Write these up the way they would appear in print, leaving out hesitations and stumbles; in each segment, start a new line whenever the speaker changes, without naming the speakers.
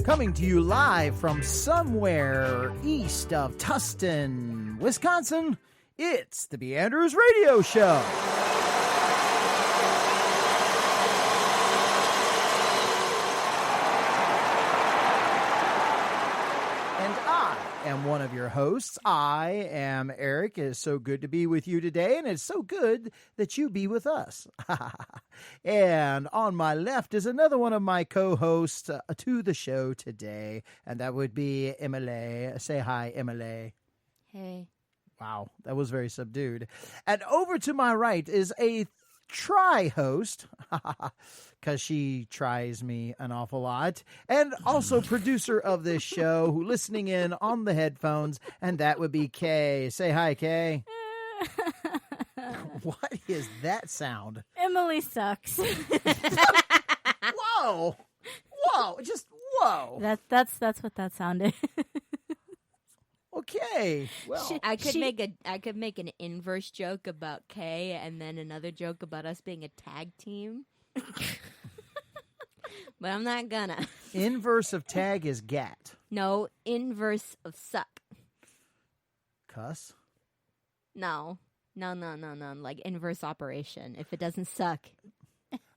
Coming to you live from somewhere east of Tustin, Wisconsin, it's the B.Andrews Radio Show. And I am one of your hosts. I am Eric. It is so good to be with you today, and it's so good that you be with us. And on my left is another one of my co-hosts to the show today, and that would be Emily. Say hi, Emily.
Hey.
Wow, that was very subdued. And over to my right is a try-host, because she tries me an awful lot, and also producer of this show, who listening in on the headphones, and that would be Kay. Say hi, Kay. What is that sound?
Emily sucks.
Whoa. Whoa. Just whoa.
That's what that sounded.
Okay. Well,
I could make an inverse joke about Kay and then another joke about us being a tag team. But I'm not gonna.
Inverse of tag is gat.
No, inverse of suck.
Cuss?
No. Like inverse operation. If it doesn't suck.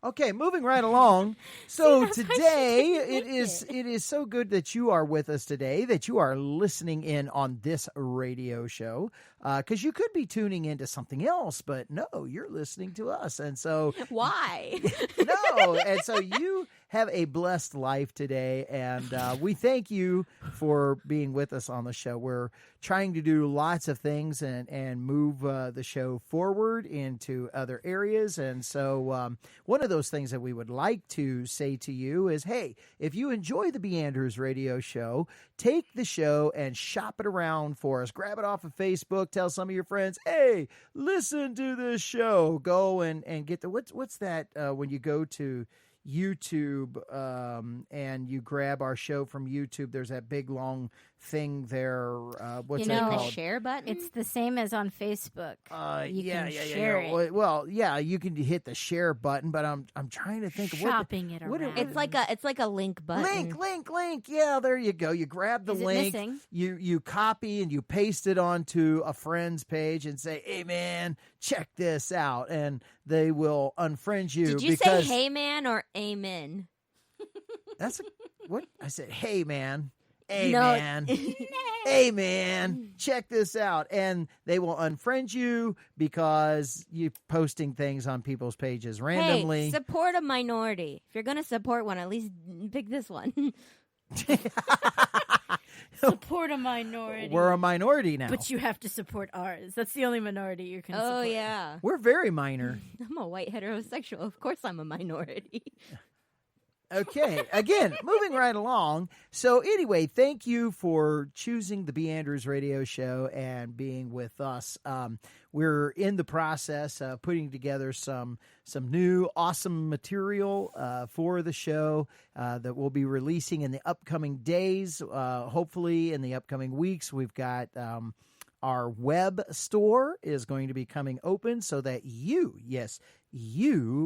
Okay, moving right along. So
See,
today it is so good that you are with us today, that you are listening in on this radio show, because you could be tuning into something else, but no, you're listening to us, and so
Why?
no, and so you have a blessed life today, and we thank you for being with us on the show. We're trying to do lots of things and move the show forward into other areas, and so one of those things that we would like to say to you is, hey, if you enjoy the B.Andrews Radio Show, take the show and shop it around for us. Grab it off of Facebook. Tell some of your friends, hey, listen to this show. Go and get the what's that when you go to YouTube and you grab our show from YouTube, there's that big long thing there. What's that called?
The share button?
It's the same as on Facebook. You can share it.
Well, yeah, you can hit the share button, but I'm trying to think of
shopping it around.
It's like a link button.
Link. Yeah, there you go. You grab the link.
Missing?
You copy and you paste it onto a friend's page and say, "Hey man, check this out," and they will unfriend you.
Did you say "Hey man" or "Amen"?
That's what I said. Hey man. Hey,
no.
man. Hey, man, check this out. And they will unfriend you because you're posting things on people's pages randomly.
Hey, support a minority. If you're going to support one, at least pick this one.
Support a minority.
We're a minority now.
But you have to support ours. That's the only minority you can support.
Oh, yeah.
We're very minor.
I'm a white heterosexual. Of course I'm a minority.
Okay, again, moving right along. So anyway, thank you for choosing the B.Andrews Radio Show and being with us. We're in the process of putting together some new awesome material for the show that we'll be releasing in the upcoming days. Hopefully in the upcoming weeks, we've got our web store is going to be coming open so that you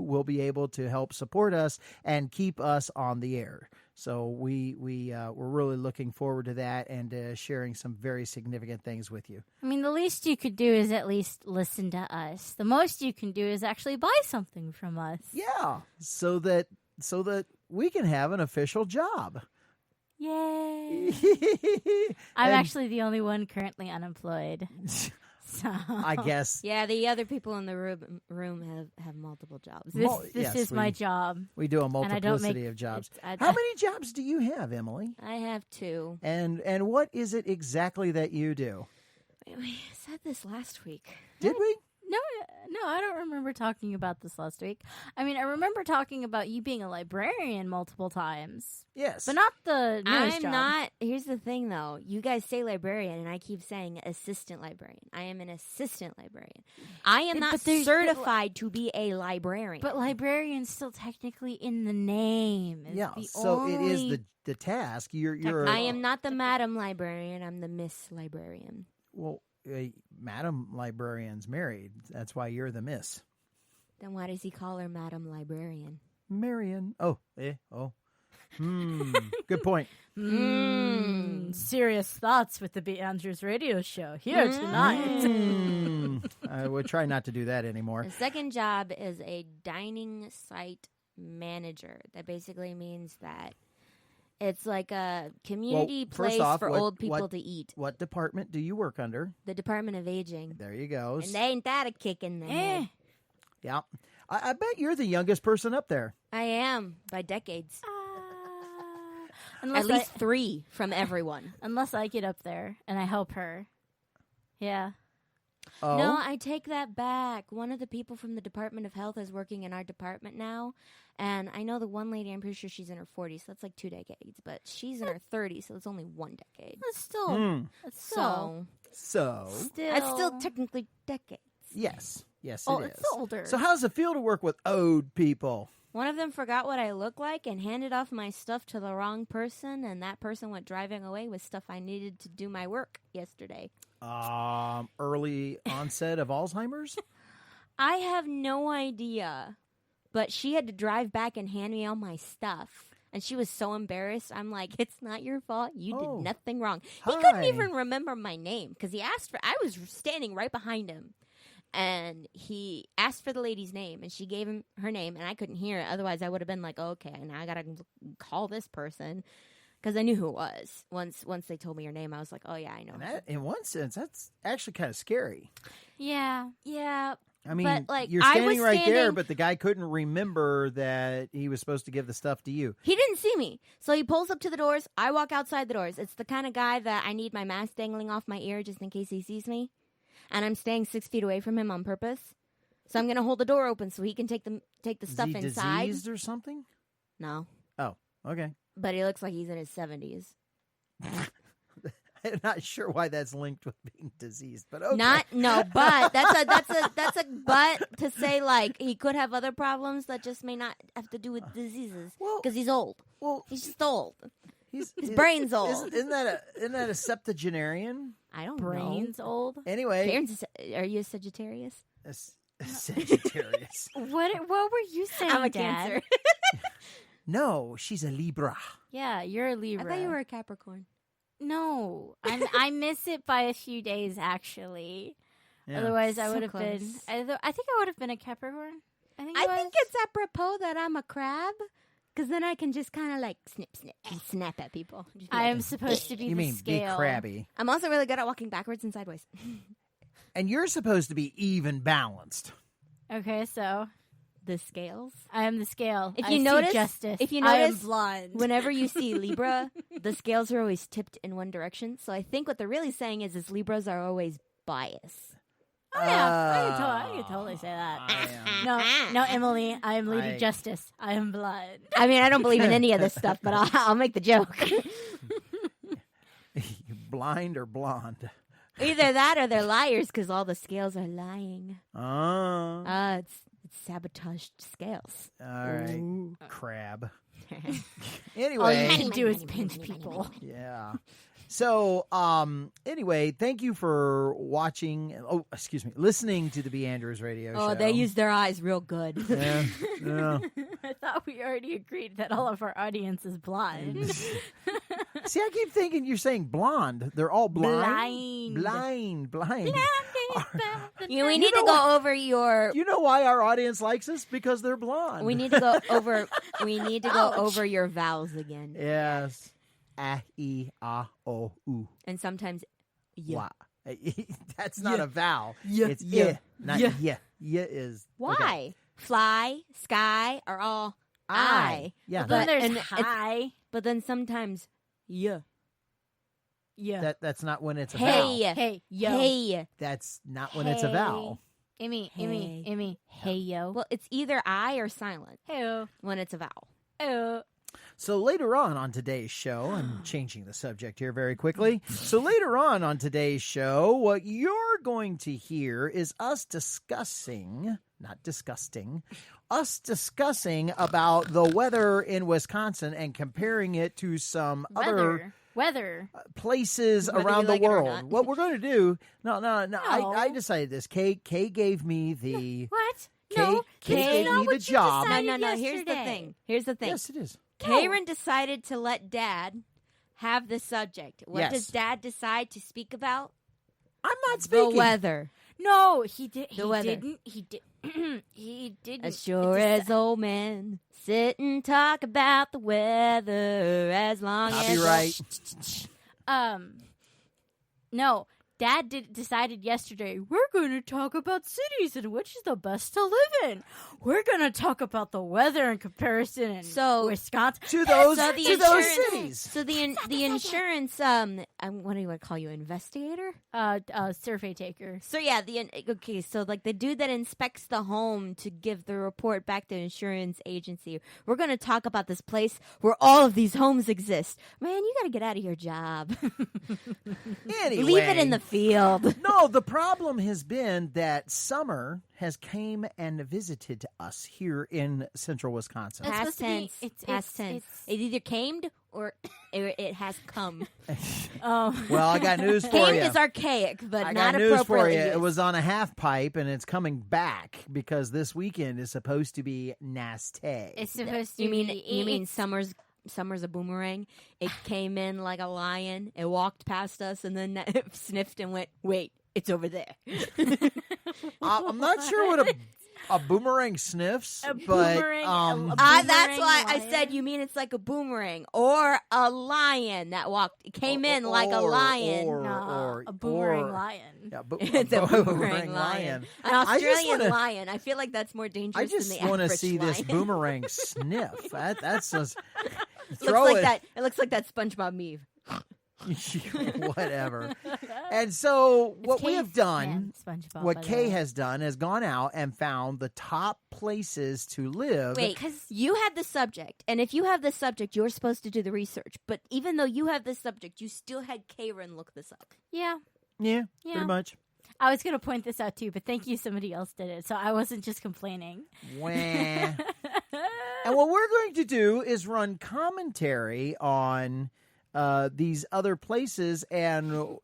will be able to help support us and keep us on the air. So we're really looking forward to that and sharing some very significant things with you.
I mean, the least you could do is at least listen to us. The most you can do is actually buy something from us.
Yeah, so that we can have an official job.
Yay! I'm actually the only one currently unemployed. So
I guess.
Yeah, the other people in the room have multiple jobs.
This is my job.
We do a multiplicity of jobs. How many jobs do you have, Emily?
I have 2.
And what is it exactly that you do?
We said this last week.
Did we?
No, I don't remember talking about this last week. I mean, I remember talking about you being a librarian multiple times.
Yes.
But not the newest job.
Not. Here's the thing, though. You guys say librarian, and I keep saying assistant librarian. I am an assistant librarian. I am not certified to be a librarian.
But librarian's still technically in the name. It's
it is the task. You're.
I am not the madam librarian. I'm the Miss Librarian.
Well, Madam Librarian's married. That's why you're the miss.
Then why does he call her Madam Librarian?
Marion. Oh. Good point.
Serious thoughts with the B.Andrews Radio Show here tonight.
I would try not to do that anymore.
The second job is a dining site manager. That basically means that it's like a community place for old people to eat.
What department do you work under?
The Department of Aging.
There you go.
And ain't that a kick in the head?
Yeah. I bet you're the youngest person up there.
I am, by decades.
At
least 3 from everyone.
Unless I get up there and I help her. Yeah.
Oh.
No, I take that back. One of the people from the Department of Health is working in our department now. And I know the one lady, I'm pretty sure she's in her 40s, so that's like 2 decades. But she's in her 30s, so it's only 1 decade.
That's still...
So.
That's still technically decades.
Yes, it is.
It's older.
So how does it feel to work with old people?
One of them forgot what I look like and handed off my stuff to the wrong person, and that person went driving away with stuff I needed to do my work yesterday.
Early onset of Alzheimer's?
I have no idea, but she had to drive back and hand me all my stuff. And she was so embarrassed. I'm like, it's not your fault. You did nothing wrong. He couldn't even remember my name because he asked for, I was standing right behind him. And he asked for the lady's name, and she gave him her name, and I couldn't hear it. Otherwise, I would have been like, okay, now I got to call this person. Because I knew who it was. Once they told me her name, I was like, oh, yeah, I know.
And that, in one sense, that's actually kind of scary.
Yeah.
I mean,
but, like,
you're standing right there, but the guy couldn't remember that he was supposed to give the stuff to you.
He didn't see me. So he pulls up to the doors. I walk outside the doors. It's the kind of guy that I need my mask dangling off my ear just in case he sees me. And I'm staying 6 feet away from him on purpose. So I'm going to hold the door open so he can take the stuff inside.
Is he diseased or something?
No.
Oh, okay.
But he looks like he's in his 70s.
I'm not sure why that's linked with being diseased, but okay.
But that's a but to say like he could have other problems that just may not have to do with diseases because he's old. Well, he's just old. His brain's old.
Isn't that a septuagenarian?
I don't
Brain's
know.
old.
Anyway,
are you a Sagittarius?
A Sagittarius.
What were you saying,
I'm a
Dad?
Cancer.
No, she's a Libra.
Yeah, you're a Libra.
I thought you were a Capricorn.
No, I miss it by a few days actually. Yeah. Otherwise, I would have been. I think I would have been a Capricorn. I think
it's apropos that I'm a crab. Because then I can just kind of like snap at people.
I am supposed to be the scale.
Be crabby.
I'm also really good at walking backwards and sideways.
And you're supposed to be even balanced.
Okay, so
the scales.
I am the scale.
If you notice,
I am blind.
Whenever you see Libra, the scales are always tipped in one direction. So I think what they're really saying is Libras are always biased.
Oh, yeah, I can totally say that. No, Emily, I am Lady Justice. I am blind.
I mean, I don't believe in any of this stuff, but I'll make the joke.
Blind or blonde?
Either that or they're liars because all the scales are lying. It's sabotaged scales.
All right,
Ooh.
Crab.
Anyway. All you can do is pinch people.
Yeah. So, anyway, thank you for listening to the B.Andrews Radio Show.
Oh, they use their eyes real good.
Yeah.
I thought we already agreed that all of our audience is blind.
See, I keep thinking you're saying blonde. They're all blind. Blind.
We need to go over your...
You know why our audience likes us? Because they're blonde.
We need to go over... over your vowels again.
Yes. A, E, A, O, U.
And sometimes yeah.
That's not a vowel.
Yeah.
It's yeah. Not yeah. Yeah is...
Why?
Okay.
Fly, sky are all I.
Yeah.
But then there's high.
But then sometimes yeah.
Yeah.
That's not when it's a
hey,
vowel.
Hey, yo. Hey.
That's not when it's a vowel.
Emmy. Hey, yo.
Well, it's either I or silent.
Hey-o.
When it's a vowel.
Hey-o.
So later on today's show, I'm changing the subject here very quickly. So later on today's show, what you're going to hear is us discussing about the weather in Wisconsin and comparing it to some other
weather
places
Whether
around
you like
the
it or
world.
not.
What we're going to do? No.
No.
I decided this. Kay gave me the.
What?
Kay,
No,
Kay
that's
gave
not
me
what
the
you
job.
decided
No. Here's the
yesterday.
thing.
Yes, it is.
Karen decided to let Dad have the subject. What
Yes.
does Dad decide to speak about?
I'm not speaking.
The weather.
No, he did.
The
He
weather.
didn't. He did. He didn't.
As sure as old men sit and talk about the weather as long
Copyright.
No, Dad decided yesterday we're going to talk about cities and which is the best to live in. We're going to talk about the weather in comparison in Wisconsin.
To those cities.
So the insurance what do you want to call you, investigator?
Survey taker.
So yeah, so like the dude that inspects the home to give the report back to the insurance agency. We're going to talk about this place where all of these homes exist. Man, you got to get out of your job.
Anyway,
leave it in the field.
No, the problem has been that summer has came and visited us here in central Wisconsin.
Past tense. Past tense. It either came or it has come.
Well, I got news for
Came
you.
is archaic, but
I
not
got news for
appropriately
you.
used.
It was on a half pipe, and it's coming back because this weekend is supposed to be nasty.
It's supposed to
You
be.
mean summer's a boomerang? It came in like a lion. It walked past us and then sniffed and went, "Wait, it's over there."
I'm not sure what a boomerang sniffs,
A
but
boomerang,
That's why I
lion?
said you mean it's like a boomerang or a lion that came in like a lion.
or
a boomerang lion.
Yeah,
It's a boomerang lion. An
I just
Australian
wanna-
lion. I feel like that's more
I
dangerous than
just
the
want to
average
see this
lion.
boomerang sniff. That's just
Looks like that. It looks like that SpongeBob meme.
Whatever. And so what we
Kay's
have done,
man, SpongeBob,
what
by the
Kay
way.
has done, has gone out and found the top places to live.
Wait, you had the subject, and if you have the subject, you're supposed to do the research. But even though you have the subject, you still had Karen look this up.
Yeah.
Yeah, pretty much.
I was going to point this out too, but thank you. Somebody else did it, so I wasn't just complaining.
Wah. And what we're going to do is run commentary on these other places, and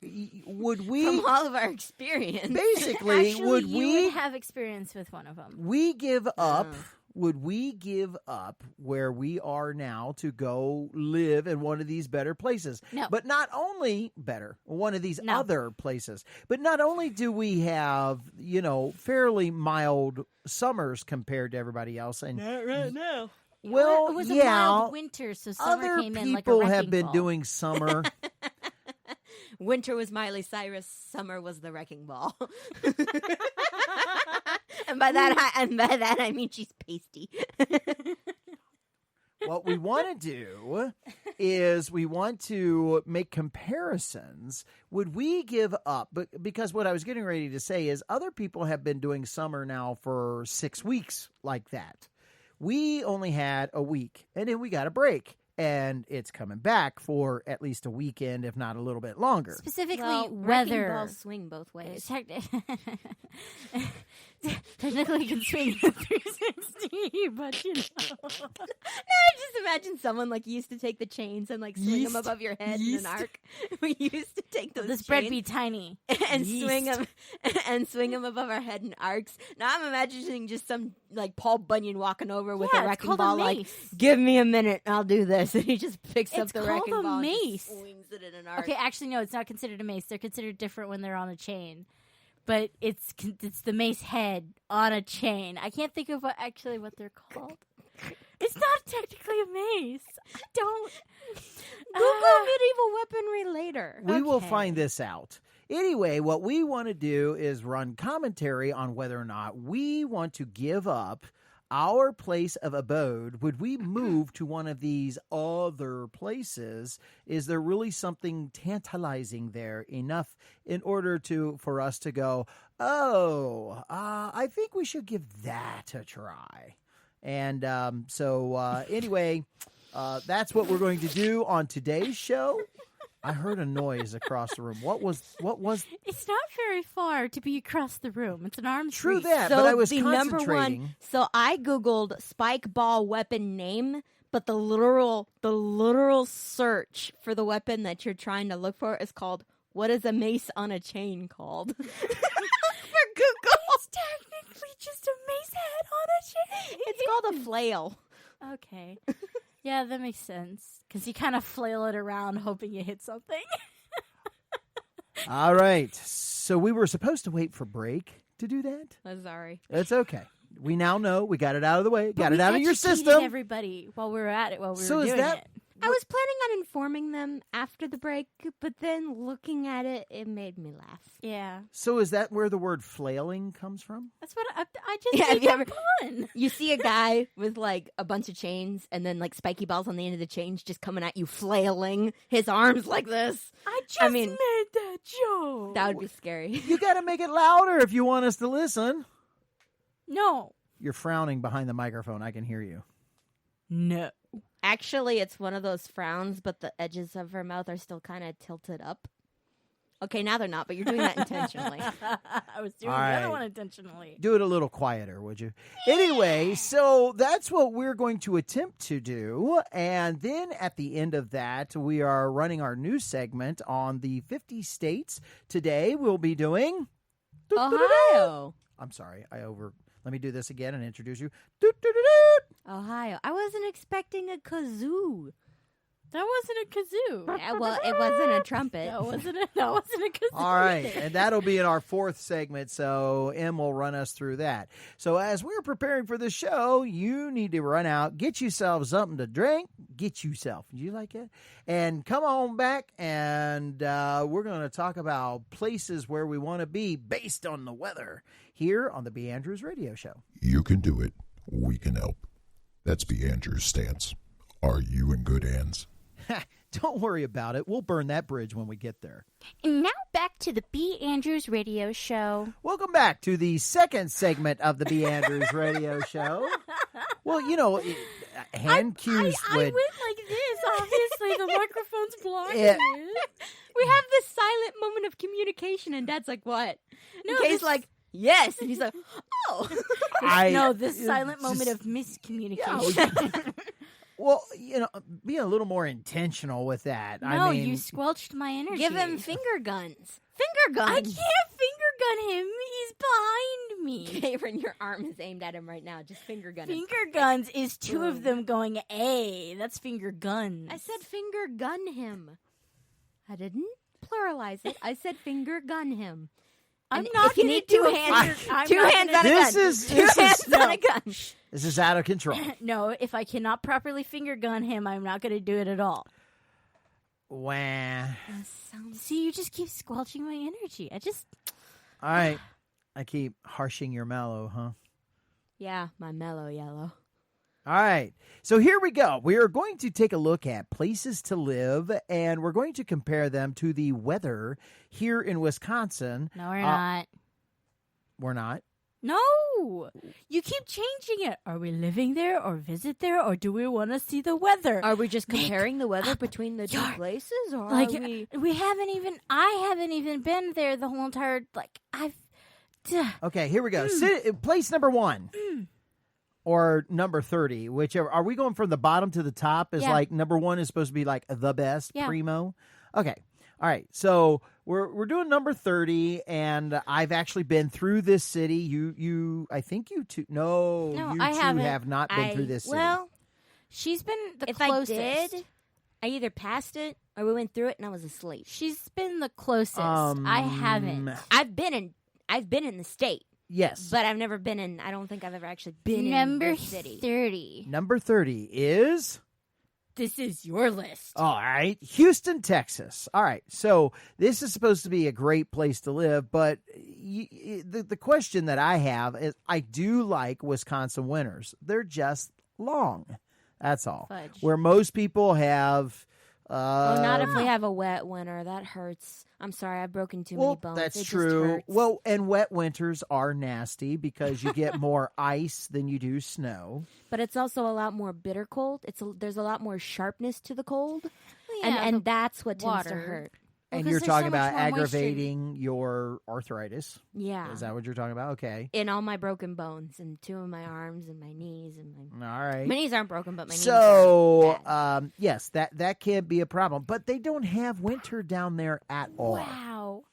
would we,
From all of our experience,
basically,
Actually,
would
you
we
would have experience with one of them?
we give up? Would we give up where we are now to go live in one of these better places?
No.
But not only better, one of these
No.
other places. But not only do we have, fairly mild summers compared to everybody else, and
not right now.
well,
it was a
yeah,
mild winter, so summer
other
came in like a
people
wrecking
have been
ball.
doing summer.
Winter was Miley Cyrus. Summer was the wrecking ball. and by that I mean she's pasty.
What we want to do is we want to make comparisons. Would we give up? But because what I was getting ready to say is other people have been doing summer now for 6 weeks like that. We only had a week, and then we got a break. And it's coming back for at least a weekend, if not a little bit longer.
Specifically,
Wrecking
weather.
balls swing both ways.
Technically, you can swing 360, but
I just imagine someone like used to take the chains and like swing them above your head in an arc. We used to take those
this bread
chains
be tiny.
and swing them above our head in arcs. Now I'm imagining just some like Paul Bunyan walking over with a
it's
wrecking
called
ball,
a
like,
mace.
"Give me a minute, I'll do this," and he just picks up
It's
the
called
wrecking
a
ball,
mace.
and just swings it in an arc.
Okay, actually, no, it's not considered a mace. They're considered different when they're on a chain. But it's the mace head on a chain. I can't think of what they're called. It's not technically a mace. I don't.
Google medieval weaponry later.
We will
Okay.
find this out. Anyway, what we want to do is run commentary on whether or not we want to give up our place of abode. Would we move to one of these other places? Is there really something tantalizing there enough in order for us to go, I think we should give that a try. And anyway, that's what we're going to do on today's show. I heard a noise across the room. What was?
It's not very far to be across the room. It's an arm's
True
reach.
that,
So
but I was
the number
concentrating.
one. So I googled spike ball weapon name but the literal search for the weapon that you're trying to look for is called, what is a mace on a chain called? For Google.
It's technically just a mace head on a chain.
It's called a flail.
Okay. Yeah, that makes sense. Because you kind of flail it around hoping you hit something.
All right. So we were supposed to wait for break to do that.
I'm sorry.
It's okay. We now know. We got it out of the way.
But
got
we
it out of your
educated
system.
everybody while we were at it, while we
So
were
is
doing
that-
it.
I was planning on informing them after the break, but then looking at it, it made me laugh.
Yeah.
So is that where the word flailing comes from?
That's what I just
Yeah, have
made
you
that
ever-
pun.
You see a guy with like a bunch of chains and then like spiky balls on the end of the chains just coming at you, flailing his arms like this.
I just
mean,
made that joke.
That would be scary.
You got to make it louder if you want us to listen.
No.
You're frowning behind the microphone. I can hear you.
No.
Actually, it's one of those frowns, but the edges of her mouth are still kind of tilted up. Okay, now they're not, but you're doing that intentionally.
I was doing
All
the
right.
other one intentionally.
Do it a little quieter, would you? Anyway, so that's what we're going to attempt to do. And then at the end of that, we are running our news segment on the 50 states. Today, we'll be doing...
Ohio.
I'm sorry. Let me do this again and introduce you.
Ohio. I wasn't expecting a kazoo.
That wasn't a kazoo.
Yeah, well, it wasn't a trumpet.
That wasn't a kazoo.
All right, and that'll be in our fourth segment, so Em will run us through that. So as we're preparing for the show, you need to run out, get yourself something to drink, did you like it? And come on back, and we're going to talk about places where we want to be based on the weather here on the B.Andrews Radio Show.
You can do it. We can help. That's B.Andrews' stance. Are you in good hands?
Don't worry about it. We'll burn that bridge when we get there.
And now back to the B.Andrews Radio Show.
Welcome back to the second segment of the B.Andrews Radio Show. Well, hand cues
I
would...
went like this. Obviously, the microphone's blocking
Yeah.
it.
We have this silent moment of communication, and Dad's like, what?
No,
Kay's
this-
like, yes. And he's like, oh.
No, this silent
just-
moment of miscommunication.
Well, be a little more intentional with that.
No,
I mean,
you squelched my energy.
Give him finger guns. Finger guns.
I can't finger gun him. He's behind me.
Cameron, your arm is aimed at him right now. Just finger gun him.
Finger guns is two of them going A. That's finger guns.
I said finger gun him. I didn't pluralize it. I said finger gun him.
I'm
And
not
if you
gonna
need
do
two
a
hands,
finger- I'm
two
not
hands
gonna-
on a
This
gun.
is-
two
this is-
hands on
no.
a gun.
this is out of control.
No, if I cannot properly finger gun him, I'm not going to do it at all.
Wah.
See, you just keep squelching my energy.
All right. I keep harshing your mellow, huh?
Yeah, my mellow yellow.
All right. So here we go. We are going to take a look at places to live, and we're going to compare them to the weather here in Wisconsin.
No, we're not.
We're not.
No! You keep changing it. Are we living there or visit there, or do we want to see the weather?
Are we just
Make
comparing the weather
up
between the two
your-
places, or
Like,
are we?
I haven't even been there the whole entire,
Okay, here we go. Place number 1. Or number 30, whichever. Are we going from the bottom to the top? Is
Yeah.
like number 1 is supposed to be like the best,
Yeah.
primo? Okay. All right. So we're doing number 30, and I've actually been through this city. You I think you two. No, you
I
two
haven't.
have not been through this city.
Well, she's been the
If
closest.
I did, I either passed it or we went through it and I was asleep.
She's been the closest. I haven't.
I've been in the state,
yes.
but I've never been in. I don't think I've ever actually been
Number
in the city.
30.
Number 30 is.
This is your list.
All right, Houston, Texas. All right, so this is supposed to be a great place to live, but the question that I have is I do like Wisconsin winters. They're just long. That's all.
Fudge.
Where most people have...
Oh, not if we have a wet winter. That hurts. I'm sorry, I've broken too many bones.
That's
It just
true.
hurts.
Well, and wet winters are nasty because you get more ice than you do snow.
But it's also a lot more bitter cold. There's a lot more sharpness to the cold,
Yeah,
and that's what tends to
water.
hurt.
And
'cause
you're
there's
talking
so much
about
more moisture.
aggravating your arthritis.
Yeah.
Is that what you're talking about? Okay.
In all my broken bones and 2 of my arms and my knees and my
All right.
my knees aren't broken, but my knees
So,
are bad.
yes, that can be a problem. But they don't have winter down there at all.
Wow.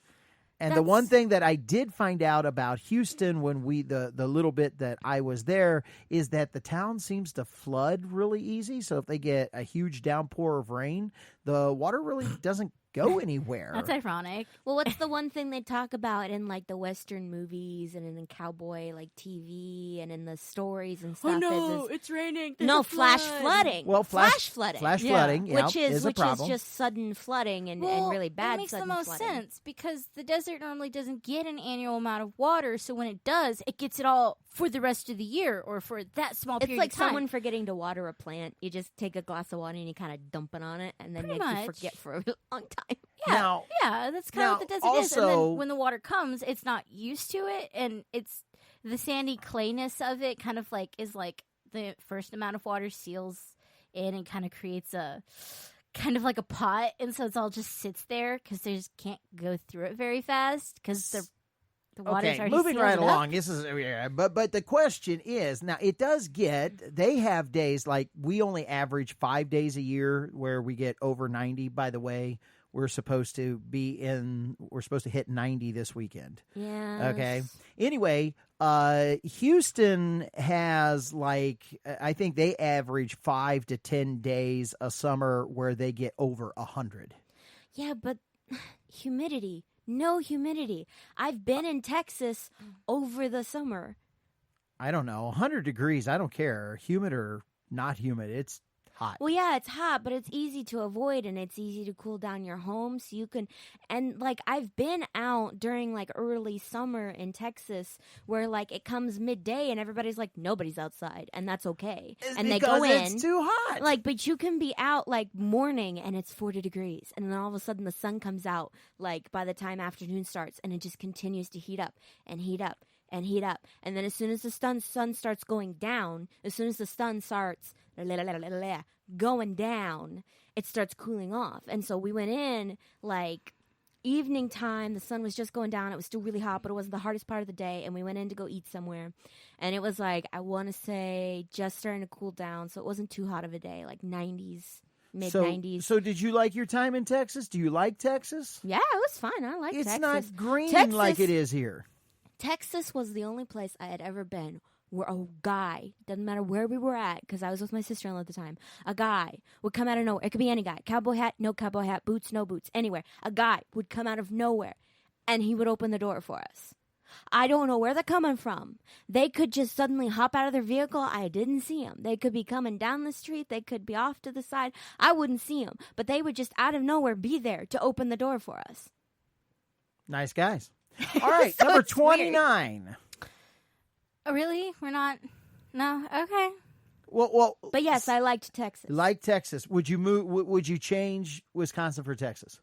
And the one
That's-
thing that I did find out about Houston when the little bit that I was there is that the town seems to flood really easy. So if they get a huge downpour of rain, the water really doesn't go anywhere.
That's ironic.
Well, what's the one thing they talk about in like the Western movies and in the cowboy like TV and in the stories and stuff?
it's raining.
No, flash flooding.
Well,
flash flooding.
Flash
Yeah.
flooding, yeah,
which is
a problem.
just sudden flooding and really bad
It makes the
sudden
most
flooding.
sense because the desert normally doesn't get an annual amount of water, so when it does, it gets it all for the rest of the year or for that small
It's
period
like
of time.
someone forgetting to water a plant. You just take a glass of water and you kind of dump it on it, and then
Pretty
you
much.
forget for a long time.
Yeah,
Now-
yeah, that's kind of what the desert is. And
also-
then when the water comes, it's not used to it, and it's the sandy clayness of it kind of like is like the first amount of water seals in and kind of creates a kind of like a pot, and so it's all just sits there because they just can't go through it very fast because the water's
Okay,
already
moving
sealed
right
it up.
along. This is but the question is now it does get they have days like we only average 5 days a year where we get over 90. By the way, we're supposed to hit 90 this weekend.
Yeah.
Okay. Anyway, Houston has I think they average 5 to 10 days a summer where they get over 100.
Yeah, but humidity. No humidity. I've been in Texas over the summer.
I don't know, 100 degrees. I don't care, humid or not humid. It's hot.
Well, yeah, it's hot, but it's easy to avoid and it's easy to cool down your home so you can. And like I've been out during like early summer in Texas where like it comes midday and everybody's like nobody's outside and that's okay.
It's
and they go
because
in.
it's too hot.
Like, but you can be out like morning and it's 40 degrees, and then all of a sudden the sun comes out like by the time afternoon starts, and it just continues to heat up and heat up and heat up. And then as soon as the sun starts going down, as soon as the sun starts going down, it starts cooling off. And so we went in like evening time, the sun was just going down, it was still really hot, but it wasn't the hardest part of the day, and we went in to go eat somewhere, and it was like, I want to say just starting to cool down, so it wasn't too hot of a day, like 90s, mid-90s.
So did you like your time in Texas? Do you like Texas?
Yeah, it was fun. I like
It's
Texas.
not green
Texas-
like it is here.
Texas was the only place I had ever been where a guy, doesn't matter where we were at, because I was with my sister-in-law at the time, a guy would come out of nowhere. It could be any guy. Cowboy hat, no cowboy hat, boots, no boots, anywhere. A guy would come out of nowhere, and he would open the door for us. I don't know where they're coming from. They could just suddenly hop out of their vehicle. I didn't see them. They could be coming down the street. They could be off to the side. I wouldn't see them. But they would just out of nowhere be there to open the door for us.
Nice guys. All right,
So
number
it's weird.
29.
Oh, really? We're not. No. Okay.
Well,
But yes, I liked Texas.
like Texas. Would you move? Would you change Wisconsin for Texas?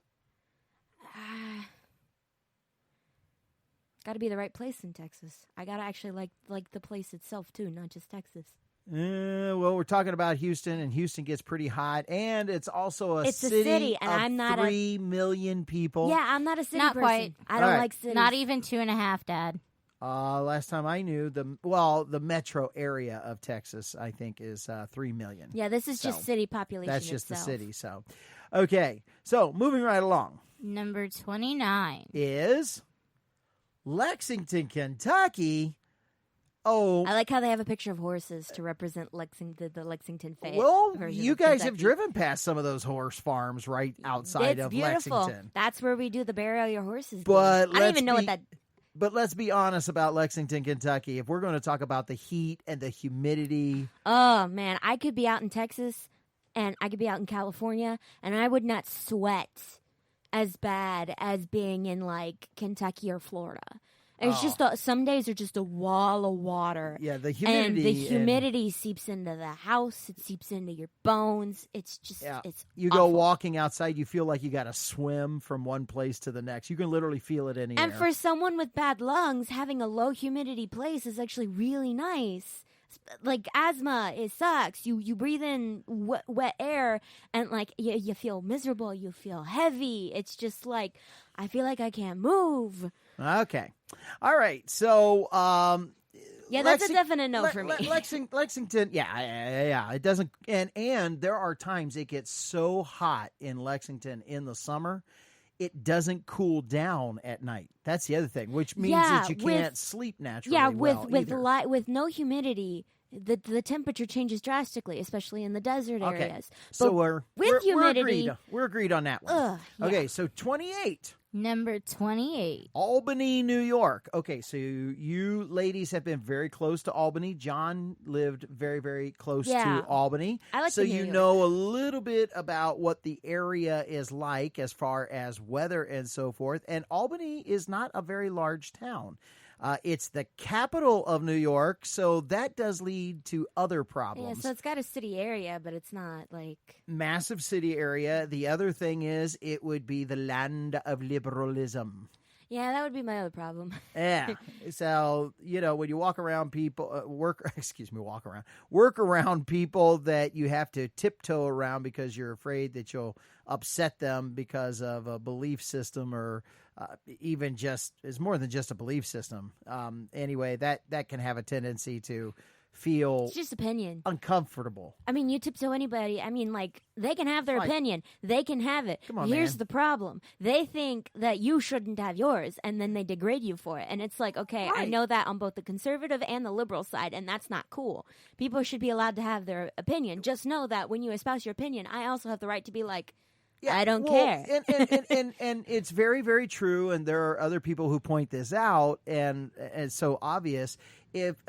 Got to be the right place in Texas. I got to actually like the place itself, too, not just Texas.
Well, we're talking about Houston, and Houston gets pretty hot, and it's also
It's a city, and
of
I'm not
3 million people.
Yeah, I'm not a city
Not
person.
quite.
I don't
All right.
like cities.
Not even 2.5, Dad.
Last time I knew, the metro area of Texas, I think, is 3 million.
Yeah, this is just
So,
city population.
That's just
itself.
the city. So, okay. So, moving right along
Number 29.
is Lexington, Kentucky. Oh,
I like how they have a picture of horses to represent the Lexington Fayette.
well,
version
you
of
guys have
Kentucky.
driven past some of those horse farms right outside
It's
of
beautiful.
Lexington.
That's where we do the burial your horses.
But
I don't
let's
even know
be-
what that.
But let's be honest about Lexington, Kentucky. If we're going to talk about the heat and the humidity,
Oh man, I could be out in Texas, and I could be out in California, and I would not sweat as bad as being in like Kentucky or Florida. It's just some days are just a wall of water.
yeah, the
And
humidity.
the humidity seeps into the house. It seeps into your bones. It's just,
Yeah.
it's
You go
awful.
walking outside, you feel like you got to swim from one place to the next. You can literally feel it anywhere.
And for someone with bad lungs, having a low humidity place is actually really nice. like asthma. It sucks. You breathe in wet air, and like you feel miserable. You feel heavy. It's just like I feel like I can't move.
Okay, all right. So,
yeah, that's a definite no for me.
Lexington, yeah. It doesn't, and there are times it gets so hot in Lexington in the summer, it doesn't cool down at night. That's the other thing, which means that you can't sleep naturally.
Yeah,
with
no humidity, the temperature changes drastically, especially in the desert areas.
So
with humidity,
we're agreed on that one. Okay, so 28.
Number 28.
Albany, New York. Okay, so you ladies have been very close to Albany. John lived very, very close to Albany.
I like
so you know a little bit about what the area is like as far as weather and so forth. And Albany is not a very large town. It's the capital of New York, so that does lead to other problems.
Yeah, so it's got a city area, but it's not like...
Massive city area. The other thing is it would be the land of liberalism.
Yeah, that would be my other problem.
Yeah. So, when you walk around people, work around people that you have to tiptoe around because you're afraid that you'll upset them because of a belief system or even just, it's more than just a belief system. Anyway, that can have a tendency to feel
it's just opinion
uncomfortable.
I mean, you tiptoe anybody. I mean, like, they can have their opinion. They can have it.
Come on,
Here's
man.
the problem. They think that you shouldn't have yours, and then they degrade you for it. And it's like, okay, I know that on both the conservative and the liberal side, and that's not cool. People should be allowed to have their opinion. Just know that when you espouse your opinion, I also have the right to be like, I don't care.
And it's very, very true. And there are other people who point this out. And it's so obvious. If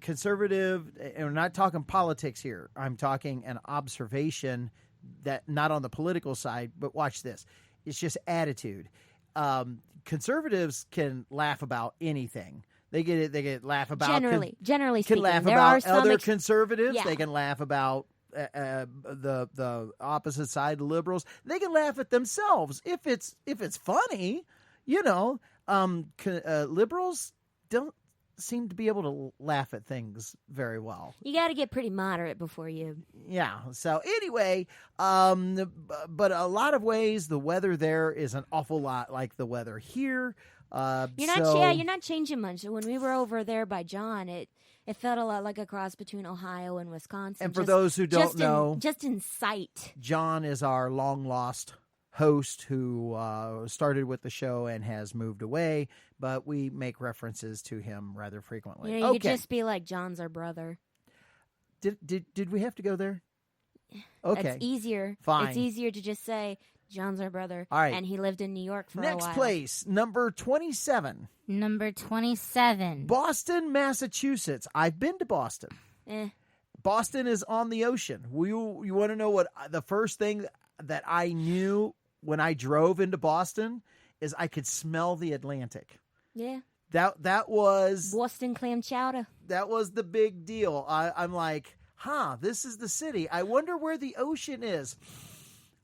conservative, and we're not talking politics here, I'm talking an observation that not on the political side, but watch this. It's just attitude. Conservatives can laugh about anything. They get laugh about
generally
can
speaking.
laugh
there
about
are some
other conservatives.
Yeah.
They can laugh about the opposite side, the liberals. They can laugh at themselves if it's funny. Liberals don't seem to be able to laugh at things very well.
You got to get pretty moderate before you.
Yeah. So anyway, but a lot of ways the weather there is an awful lot like the weather here.
You're not changing much. When we were over there by John, it felt a lot like a cross between Ohio and Wisconsin.
And for those who don't know,
just in sight,
John is our long lost host who started with the show and has moved away, but we make references to him rather frequently.
You could just be like, John's our brother.
Did we have to go there? Okay.
It's easier.
Fine.
It's easier to just say, John's our brother.
All right.
And he lived in New York for a while.
Next place, number 27.
Number 27.
Boston, Massachusetts. I've been to Boston. Boston is on the ocean. You want to know what the first thing that I knew when I drove into Boston is I could smell the Atlantic.
Yeah.
That was
Boston clam chowder.
That was the big deal. I'm like, this is the city. I wonder where the ocean is.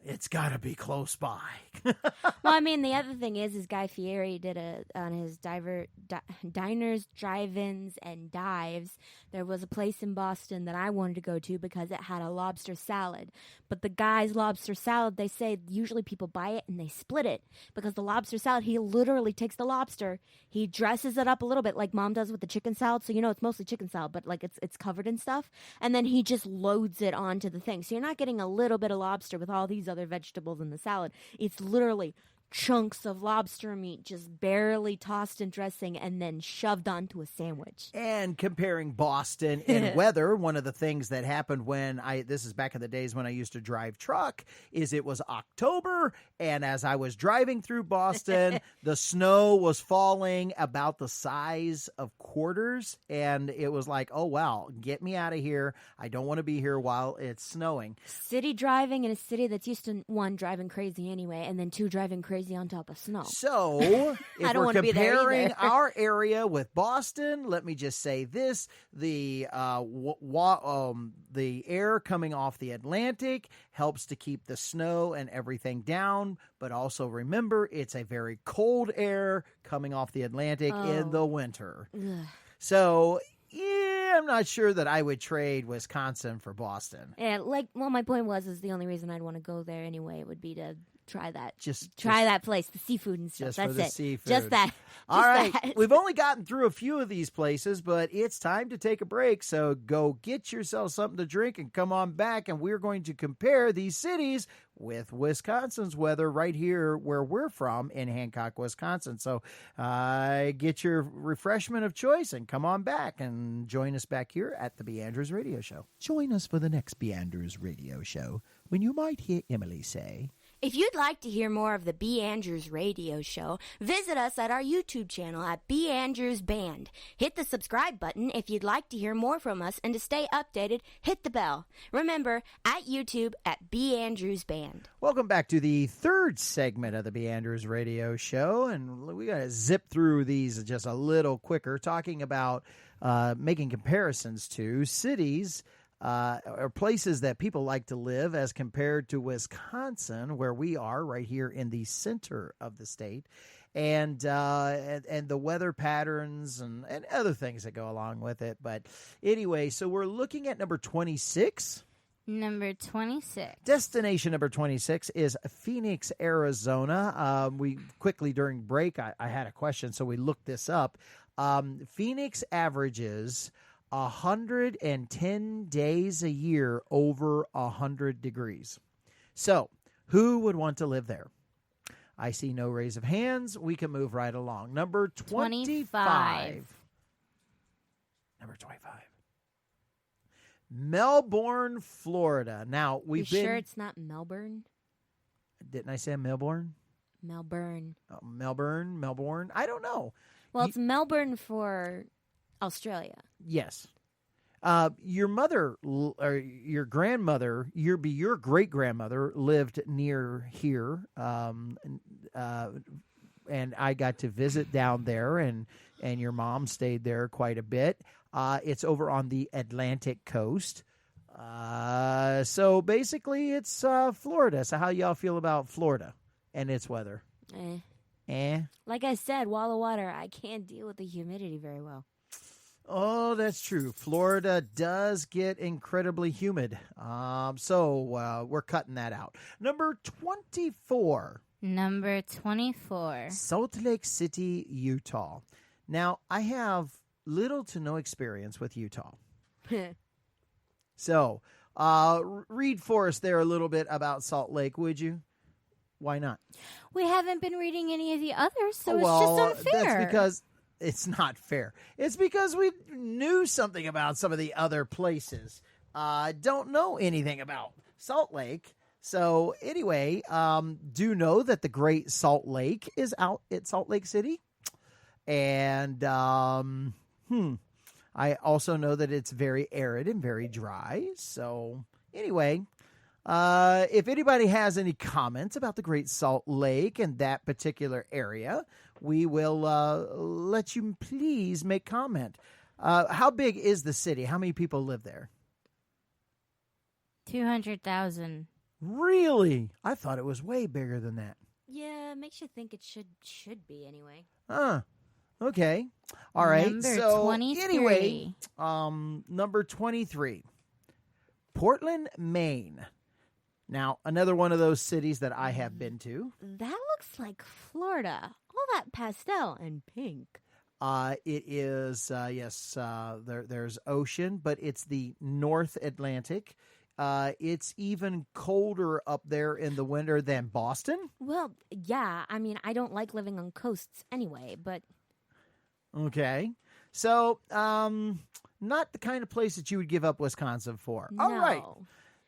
It's got to be close by.
Well, I mean, the other thing is Guy Fieri did on his diners, drive-ins, and dives. There was a place in Boston that I wanted to go to because it had a lobster salad. But the guy's lobster salad, they say usually people buy it and they split it because the lobster salad, he literally takes the lobster, he dresses it up a little bit like Mom does with the chicken salad. So it's mostly chicken salad, but like it's covered in stuff, and then he just loads it onto the thing. So you're not getting a little bit of lobster with all these other vegetables in the salad. It's literally chunks of lobster meat just barely tossed in dressing and then shoved onto a sandwich.
And comparing Boston in weather, one of the things that happened when this is back in the days when I used to drive truck, is it was October, and as I was driving through Boston, the snow was falling about the size of quarters, and it was like, oh wow, get me out of here. I don't want to be here while it's snowing.
City driving in a city that's used to, one, driving crazy anyway, and then two, driving crazy on top of snow.
So, if we're comparing our area with Boston, let me just say this: the air coming off the Atlantic helps to keep the snow and everything down, but also remember it's a very cold air coming off the Atlantic in the winter.
Ugh.
So, yeah, I'm not sure that I would trade Wisconsin for Boston.
Yeah, my point is the only reason I'd want to go there anyway would be to try that.
Just
that place, the seafood and stuff.
Just
That's
for the
it.
seafood.
Just that.
All right. We've only gotten through a few of these places, but it's time to take a break. So go get yourself something to drink and come on back, and we're going to compare these cities with Wisconsin's weather right here where we're from in Hancock, Wisconsin. So get your refreshment of choice and come on back and join us back here at the B.Andrews Radio Show. Join us for the next B.Andrews Radio Show when you might hear Emily say,
if you'd like to hear more of the B.Andrews Radio Show, visit us at our YouTube channel at B.Andrews Band. Hit the subscribe button if you'd like to hear more from us, and to stay updated, hit the bell. Remember, at YouTube at B.Andrews Band.
Welcome back to the third segment of the B.Andrews Radio Show, and we got to zip through these just a little quicker, talking about making comparisons to cities or places that people like to live as compared to Wisconsin, where we are right here in the center of the state, and the weather patterns and other things that go along with it. But anyway, so we're looking at number 26.
Number 26.
Destination number 26 is Phoenix, Arizona. We quickly during break, I had a question, so we looked this up. Phoenix averages 110 days a year over 100 degrees. So, who would want to live there? I see no raise of hands. We can move right along. Number 25. Number 25. Melbourne, Florida. Now, we've been...
sure it's not Melbourne?
Didn't I say Melbourne?
Melbourne.
Melbourne. I don't know.
Well, it's Melbourne for Australia.
Yes. Your mother or your grandmother, your great grandmother lived near here, and I got to visit down there, and your mom stayed there quite a bit. It's over on the Atlantic coast. So basically, it's Florida. So how y'all feel about Florida and its weather? Like
I said, wall of water. I can't deal with the humidity very well.
Oh, that's true. Florida does get incredibly humid. So we're cutting that out. Number 24.
Number 24.
Salt Lake City, Utah. Now, I have little to no experience with Utah. So, read for us there a little bit about Salt Lake, would you? Why not?
We haven't been reading any of the others, so
well,
it's just unfair.
That's because it's not fair. It's because we knew something about some of the other places. Don't know anything about Salt Lake. So anyway, do know that the Great Salt Lake is out at Salt Lake City. And I also know that it's very arid and very dry. So anyway, if anybody has any comments about the Great Salt Lake and that particular area, we will let you please make comment. How big is the city? How many people live there?
200,000.
Really? I thought it was way bigger than that.
Yeah, it makes you think it should be anyway.
Okay. All right.
Number
so
23.
Anyway, number 23, Portland, Maine. Now, another one of those cities that I have been to.
That looks like Florida. All that pastel and pink.
It is, yes, there's ocean, but it's the North Atlantic. It's even colder up there in the winter than Boston.
Well, yeah. I mean, I don't like living on coasts anyway, but...
Okay. So, not the kind of place that you would give up Wisconsin for.
No.
All right.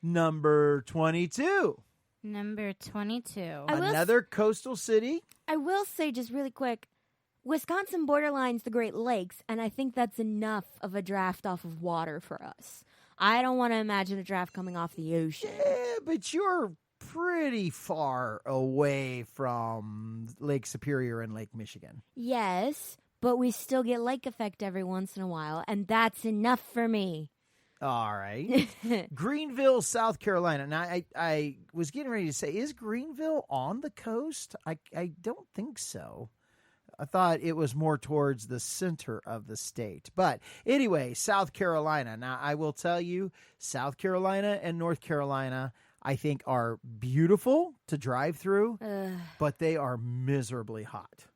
Number 22.
Number 22.
Another coastal city.
I will say just really quick, Wisconsin borderlines the Great Lakes, and I think that's enough of a draft off of water for us. I don't want to imagine a draft coming off the ocean.
Yeah, but you're pretty far away from Lake Superior and Lake Michigan.
Yes, but we still get lake effect every once in a while, and that's enough for me.
All right. Greenville, South Carolina. Now, I was getting ready to say, is Greenville on the coast? I don't think so. I thought it was more towards the center of the state. But anyway, South Carolina. Now, I will tell you, South Carolina and North Carolina, I think, are beautiful to drive through, but they are miserably hot.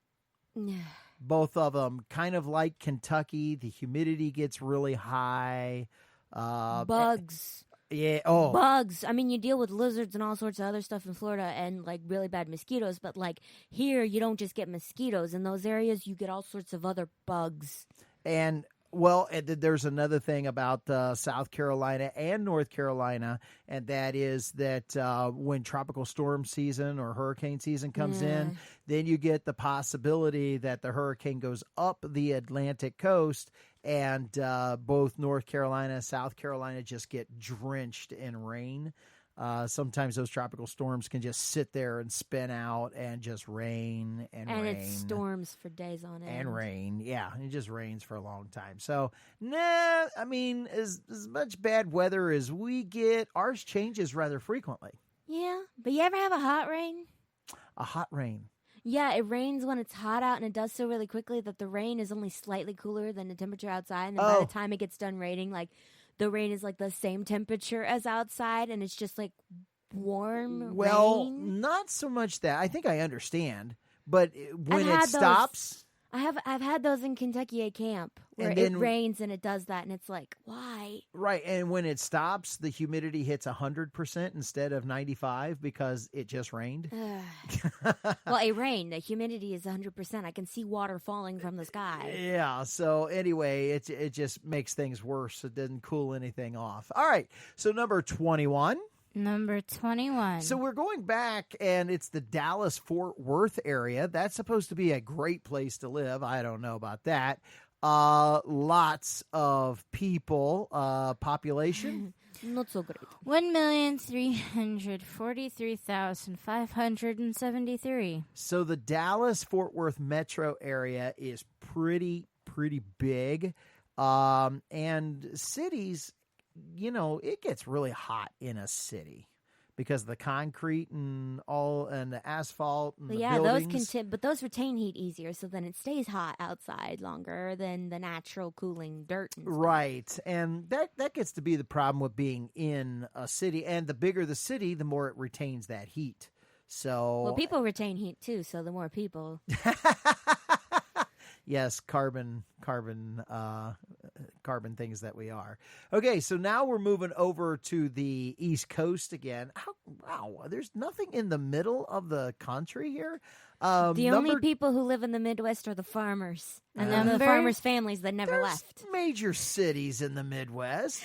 Both of them, kind of like Kentucky, the humidity gets really high.
Bugs.
Yeah. Oh,
bugs. I mean, you deal with lizards and all sorts of other stuff in Florida and like really bad mosquitoes, but like here you don't just get mosquitoes. In those areas you get all sorts of other bugs.
And well, there's another thing about South Carolina and North Carolina, and that is that when tropical storm season or hurricane season comes in, then you get the possibility that the hurricane goes up the Atlantic coast, and both North Carolina and South Carolina just get drenched in rain. Sometimes those tropical storms can just sit there and spin out and just rain and rain.
And it storms for days on end.
And rain, yeah. It just rains for a long time. So, I mean, as much bad weather as we get, ours changes rather frequently.
Yeah, but you ever have a hot rain?
A hot rain.
Yeah, it rains when it's hot out, and it does so really quickly that the rain is only slightly cooler than the temperature outside. And then by the time it gets done raining, like, the rain is like the same temperature as outside, and it's just like warm rain.
Not so much that. I think I understand, but when it stops,
I've had those in Kentucky at camp where it rains and it does that, and it's like, why?
Right, and when it stops, the humidity hits 100% instead of 95% because it just rained.
Well, it rained. The humidity is 100%. I can see water falling from the sky.
Yeah, so anyway, it just makes things worse. It doesn't cool anything off. All right, so number 21.
Number 21.
So we're going back, and it's the Dallas-Fort Worth area. That's supposed to be a great place to live. I don't know about that. Lots of people, population.
Not so great.
1,343,573.
So the Dallas-Fort Worth metro area is pretty big. And cities, you know, it gets really hot in a city because of the concrete and the asphalt and the buildings.
But those retain heat easier, so then it stays hot outside longer than the natural cooling dirt and stuff.
Right, and that gets to be the problem with being in a city. And the bigger the city, the more it retains that heat. So
people retain heat too. So the more people.
Yes, carbon things that we are. Okay, so now we're moving over to the East Coast again. Wow, there's nothing in the middle of the country here.
The only people who live in the Midwest are the farmers. And then the farmers' families that never left.
Major cities in the Midwest.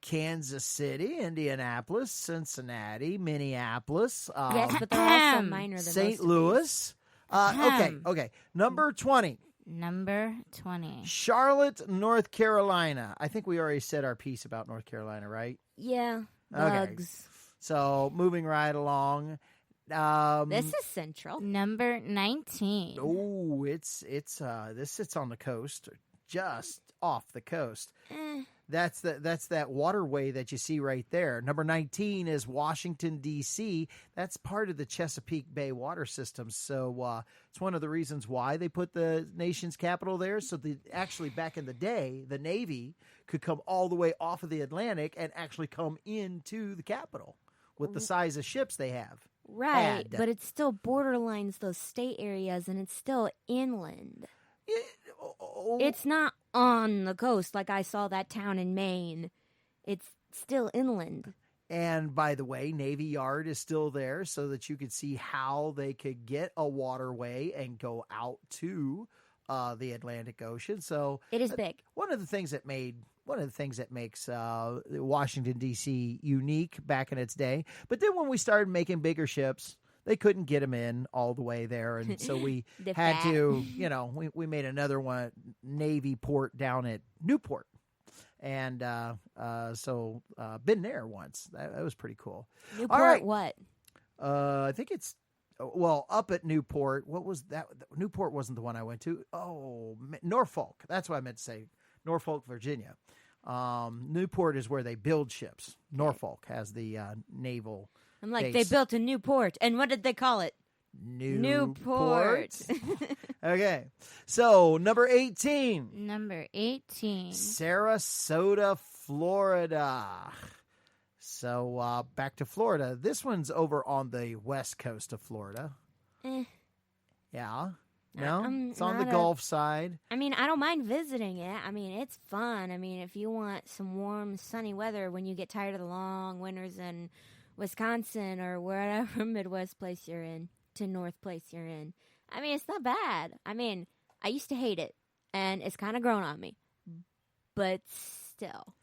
Kansas City, Indianapolis, Cincinnati, Minneapolis.
Yes, but they're also minor than
St. Louis. Okay. Number 20.
Number 20.
Charlotte, North Carolina. I think we already said our piece about North Carolina, right?
Yeah.
Okay.
Bugs.
So moving right along.
This is central.
Number 19.
Oh, this sits on the coast, just off the coast. That's that waterway that you see right there. Number 19 is Washington, D.C. That's part of the Chesapeake Bay water system. So it's one of the reasons why they put the nation's capital there. So actually back in the day, the Navy could come all the way off of the Atlantic and actually come into the capital with the size of ships they have.
Right, but it still borderlines those state areas, and it's still inland. It's not on the coast like I saw that town in Maine. It's still inland.
And by the way, Navy Yard is still there so that you could see how they could get a waterway and go out to the Atlantic Ocean. So
it is big.
One of the things that makes Washington, D.C. unique back in its day. But then when we started making bigger ships, they couldn't get them in all the way there. And so we had to, we made another one, Navy port down at Newport. And so been there once. That was pretty cool.
Newport
all right.
What?
I think it's, up at Newport. What was that? Newport wasn't the one I went to. Oh, Norfolk. That's what I meant to say. Norfolk, Virginia. Newport is where they build ships. Norfolk has the naval base.
They built a Newport. And what did they call it?
Newport. Okay. So, number 18.
Number 18.
Sarasota, Florida. So, back to Florida. This one's over on the west coast of Florida. Yeah. No? It's on the Gulf side.
I mean, I don't mind visiting it. I mean, it's fun. I mean, if you want some warm, sunny weather when you get tired of the long winters in Wisconsin or wherever Midwest place you're in to North place you're in, I mean, it's not bad. I mean, I used to hate it, and it's kind of grown on me. But still,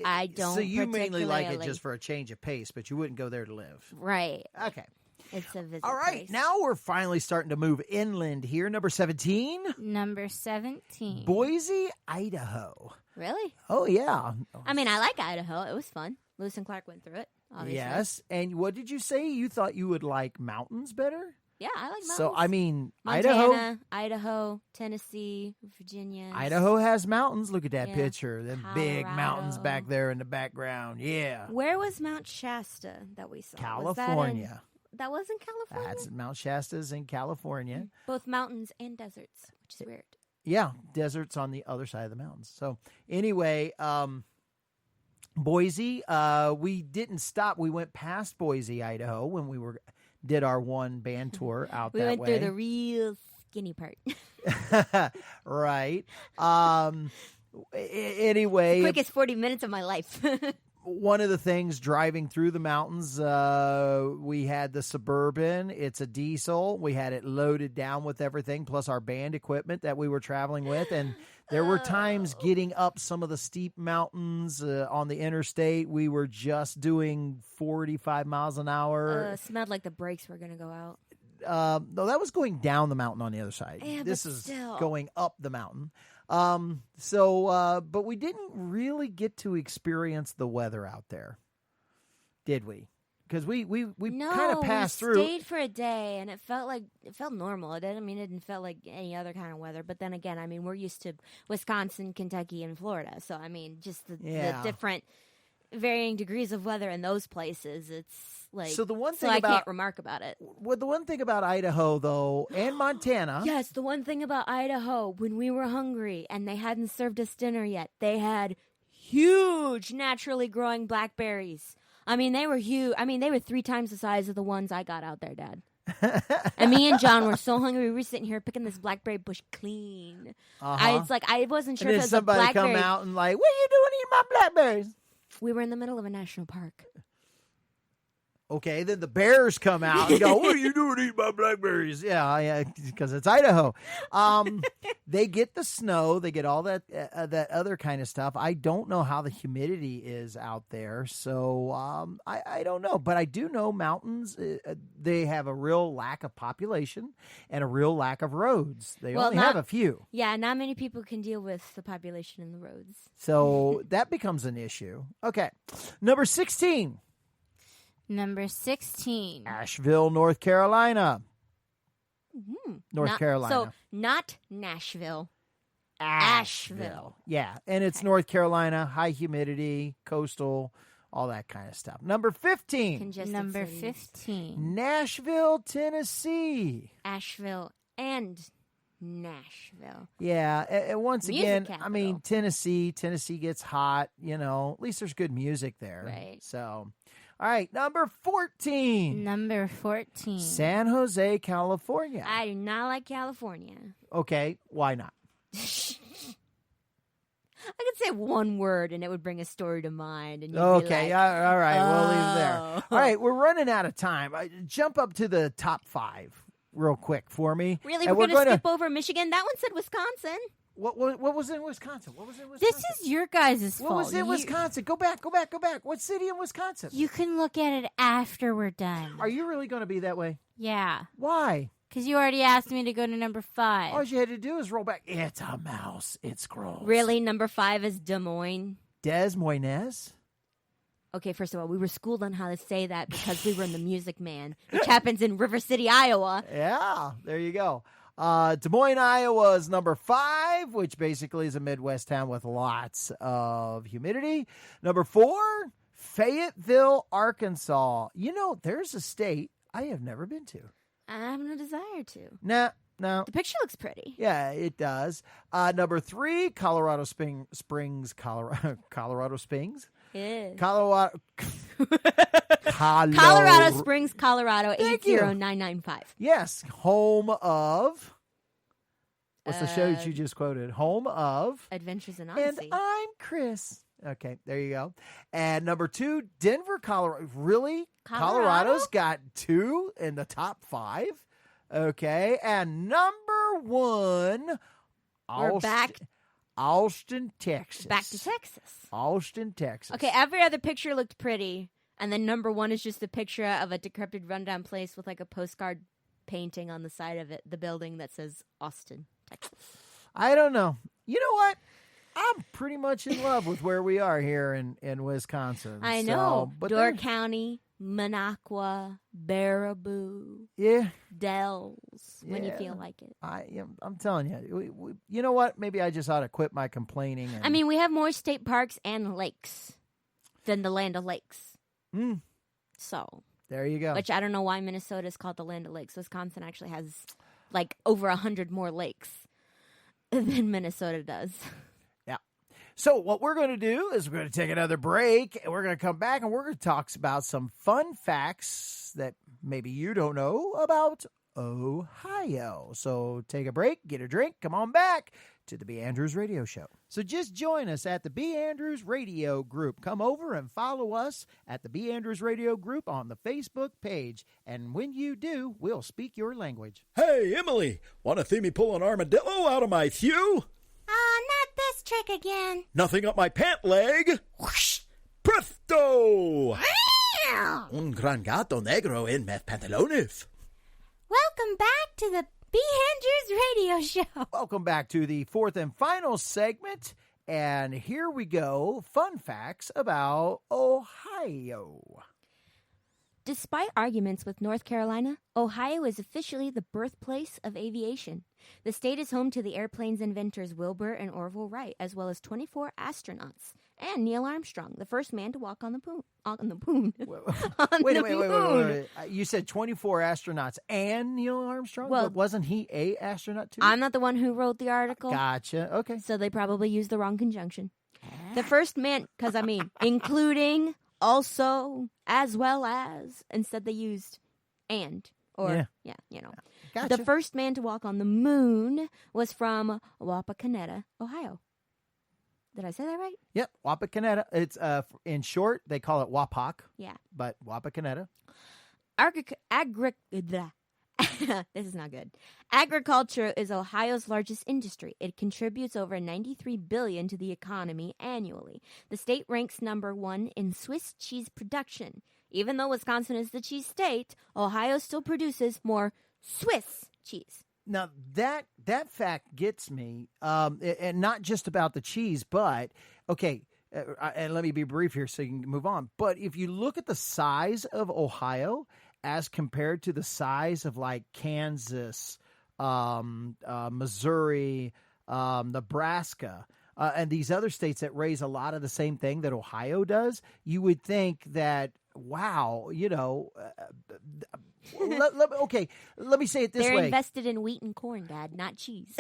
I don't.
So you mainly like it just for a change of pace, but you wouldn't go there to live.
Right.
Okay.
It's a visit.
All right.
place.
Now we're finally starting to move inland here. Number 17.
Number 17.
Boise, Idaho.
Really?
Oh, yeah.
I mean, I like Idaho. It was fun. Lewis and Clark went through it, obviously.
Yes. And what did you say? You thought you would like mountains better?
Yeah, I like mountains.
So, I mean,
Montana, Idaho, Tennessee, Virginia.
Idaho has mountains. Look at that
Yeah.
picture. Them big mountains
Colorado.
back there in the background. Yeah.
Where was Mount Shasta that we saw?
California.
That was in California?
That's Mount Shasta's in California.
Both mountains and deserts, which is weird.
Yeah, deserts on the other side of the mountains. So anyway, Boise, we didn't stop. We went past Boise, Idaho when we did our one band tour out
We
that
went
way.
through the real skinny part.
Right. Anyway,
Quickest 40 minutes of my life.
one of the things driving through the mountains, we had the Suburban. It's a diesel. We had it loaded down with everything, plus our band equipment that we were traveling with. And there were times getting up some of the steep mountains on the interstate. We were just doing 45 miles an hour.
Smelled like the brakes were going to go out.
No, that was going down the mountain on the other side.
Yeah,
this
but
is
still.
going up the mountain. But we didn't really get to experience the weather out there, did we? Because we kind of passed through.
We stayed for a day, and it felt normal. It didn't feel like any other kind of weather. But then again, I mean, we're used to Wisconsin, Kentucky, and Florida. So I mean, just the different varying degrees of weather in those places. It's like I can't remark about it.
Well, the one thing about Idaho, though, and Montana.
Yes, the one thing about Idaho, when we were hungry and they hadn't served us dinner yet, they had huge naturally growing blackberries. I mean, they were huge. I mean, they were 3 times the size of the ones I got out there, Dad. And me and John were so hungry. We were sitting here picking this blackberry bush clean.
Uh-huh.
I wasn't sure
And
if
then
it was a
somebody
blackberry.
come out and like, what are you doing eating my blackberries?
We were in the middle of a national park.
Okay, then the bears come out and go, what are you doing eating my blackberries? Yeah, because it's Idaho. They get the snow. They get all that other kind of stuff. I don't know how the humidity is out there, so I don't know. But I do know mountains, they have a real lack of population and a real lack of roads. They only have a few.
Yeah, not many people can deal with the population and the roads.
So that becomes an issue. Okay, number 16.
Number 16.
Asheville, North Carolina. North Carolina.
So, not Nashville. Asheville.
Yeah, and it's North Carolina, high humidity, coastal, all that kind of stuff. Number 15.
Congested
Number
cities.
15.
Nashville, Tennessee.
Asheville and Nashville.
Yeah, and once
Music
again,
capital.
I mean, Tennessee gets hot, at least there's good music there.
Right.
So, all right, number 14.
Number 14.
San Jose, California.
I do not like California.
Okay, why not?
I could say one word and it would bring a story to mind. And you'd
Okay,
be like,
all right, we'll leave it there.
"Oh."
All right, we're running out of time. Jump up to the top 5 real quick for me.
Really?
And
We're going to skip over Michigan? That one said Wisconsin.
What was in Wisconsin?
This is your guys' fault.
What was in Wisconsin? Go back. What city in Wisconsin?
You can look at it after we're done.
Are you really going to be that way?
Yeah.
Why?
Because you already asked me to go to number 5.
All you had to do is roll back. It's a mouse. It scrolls.
Really? Number 5 is Des Moines.
Des Moines?
Okay, first of all, we were schooled on how to say that because we were in the Music Man, which happens in River City, Iowa.
Yeah, there you go. Des Moines, Iowa is number 5, which basically is a Midwest town with lots of humidity. Number 4, Fayetteville, Arkansas. There's a state I have never been to.
I have no desire to.
Now, No.
The picture looks pretty.
Yeah, it does. Number 3, Colorado Springs, Colorado Springs?
Yeah.
Colorado
Springs, Colorado,
Thank you.
80995.
Yes, home of... What's the show that you just quoted? Home of...
Adventures in
And
Odyssey.
I'm Chris. Okay, there you go. And number 2, Denver, Colorado. Really? Colorado's got 2 in the top 5. Okay, and number 1,
We're back.
Austin, Texas.
Back to Texas.
Austin, Texas.
Okay, every other picture looked pretty. And then number 1 is just a picture of a decrepit, rundown place with like a postcard painting on the side of it, the building that says Austin, Texas.
I don't know. You know what? I'm pretty much in love with where we are here in Wisconsin.
I know.
But
Door County, Minocqua, Baraboo.
Yeah.
Dells, when you
Yeah.
feel like it.
I'm telling you. You know what? Maybe I just ought to quit my complaining.
I mean, we have more state parks and lakes than the Land of Lakes. So.
There you go.
Which I don't know why Minnesota is called the Land of Lakes. Wisconsin actually has like over 100 more lakes than Minnesota does.
Yeah. So what we're going to do is we're going to take another break, and we're going to come back, and we're going to talk about some fun facts that maybe you don't know about Ohio. So take a break, get a drink, come on back to the B.Andrews Radio Show. So just join us at the B.Andrews Radio Group. Come over and follow us at the B.Andrews Radio Group on the Facebook page. And when you do, we'll speak your language.
Hey, Emily, want to see me pull an armadillo out of my shoe?
Not this trick again.
Nothing up my pant leg? Whoosh! Presto! Un gran gato negro en mis pantalones.
Welcome back to the B.Andrews Radio Show.
Welcome back to the fourth and final segment. And here we go. Fun facts about Ohio.
Despite arguments with North Carolina, Ohio is officially the birthplace of aviation. The state is home to the airplane's inventors Wilbur and Orville Wright, as well as 24 astronauts, and Neil Armstrong, the first man to walk on the moon.
Wait. You said 24 astronauts and Neil Armstrong?
Well,
but wasn't he a astronaut too?
I'm not the one who wrote the article.
Gotcha. Okay.
So they probably used the wrong conjunction. The first man, because I mean, including, also, as well as, instead they used and, or,
Gotcha.
The first man to walk on the moon was from Wapakoneta, Ohio. Did I say that right?
Yep, Wapakoneta. It's in short, they call it WAPOC.
Yeah.
But Wapakoneta.
This is not good. Agriculture is Ohio's largest industry. It contributes over $93 billion to the economy annually. The state ranks number 1 in Swiss cheese production. Even though Wisconsin is the cheese state, Ohio still produces more Swiss cheese.
Now, that fact gets me, and not just about the cheese, but, okay, and let me be brief here so you can move on. But if you look at the size of Ohio as compared to the size of, like, Kansas, Missouri, Nebraska, and these other states that raise a lot of the same thing that Ohio does, you would think that, wow, let me say it this way.
They're invested in wheat and corn, Dad, not cheese.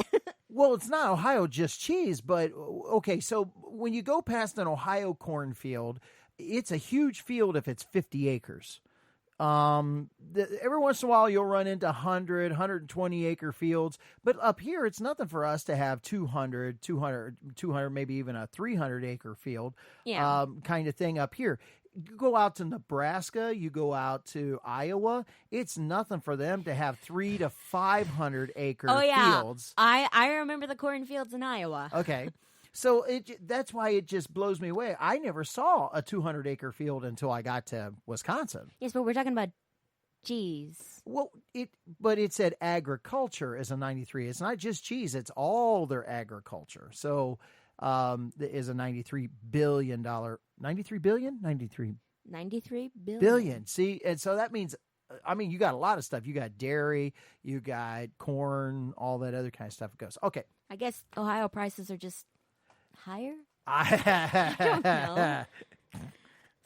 Well, it's not Ohio just cheese, but okay, so when you go past an Ohio cornfield, it's a huge field if it's 50 acres. Every once in a while you'll run into 100, 120 acre fields, but up here it's nothing for us to have 200, maybe even a 300 acre field, kind of thing up here. You go out to Nebraska, you go out to Iowa, it's nothing for them to have 300 to 500 acre fields.
I remember the cornfields in Iowa.
Okay. So that's why it just blows me away. I never saw a 200 acre field until I got to Wisconsin.
Yes, but we're talking about cheese.
Well, but it said agriculture is a 93. It's not just cheese, it's all their agriculture. So is a $93 billion. 93 billion? 93 billion. See, and so that means, I mean, you got a lot of stuff. You got dairy, you got corn, all that other kind of stuff goes. Okay.
I guess Ohio prices are just higher?
I
don't know.